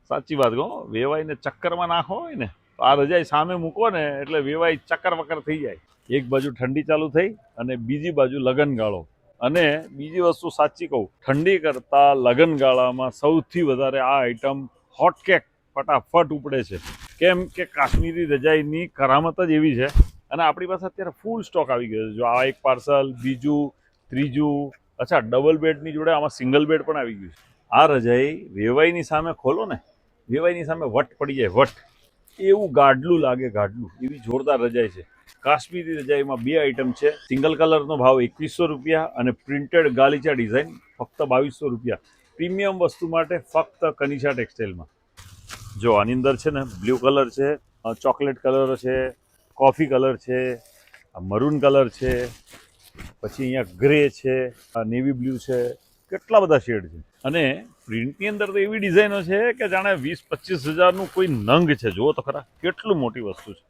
સાચી વાત કહો, વેવાઈને ચક્કરમાં નાખો હોય ને તો આ રજાઈ સામે મૂકો ને એટલે વેવાઈ ચક્કર વક્કર થઈ જાય. એક બાજુ ઠંડી ચાલુ થઈ અને બીજી બાજુ લગનગાળો. અને બીજી વસ્તુ સાચી કહું, ઠંડી કરતા લગનગાળામાં સૌથી વધારે આ આઈટમ હોટકેક ફટાફટ ઉપડે છે. કેમ કે કાશ્મીરી રજાઈની કરામત જ એવી છે. અને આપણી પાસે અત્યારે ફૂલ સ્ટોક આવી ગયો છે. જો આ એક પાર્સલ, બીજું, ત્રીજું, અચ્છા ડબલ બેડની જોડે આમાં સિંગલ બેડ પણ આવી ગયું છે. આ રજાઈ વેવાઈની સામે ખોલો ને, વેવાઈની સામે વટ પડી જાય, વટ એવું ગાડલું લાગે, ગાડલું એવી જોરદાર રજાઈ છે. કાશ્મીરી રજાઈમાં બે આઈટમ છે. સિંગલ કલરનો ભાવ 2100 રૂપિયા અને પ્રિન્ટેડ ગાલીચા ડિઝાઇન ફક્ત 2200 રૂપિયા. પ્રીમિયમ વસ્તુ માટે ફક્ત કનિષા ટેક્સટાઇલમાં. જો આની અંદર છે ને બ્લુ કલર છે, ચોકલેટ કલર છે, કોફી કલર છે, મરૂન કલર છે, પછી અહીંયા ગ્રે છે, નેવી બ્લુ છે, કેટલા બધા શેડ છે. અને પ્રિન્ટની અંદર તો એવી ડિઝાઇનો છે કે જાણે 20-25 હજારનું કોઈ નંગ છે. જુઓ તો ખરા કેટલું મોટી વસ્તુ છે.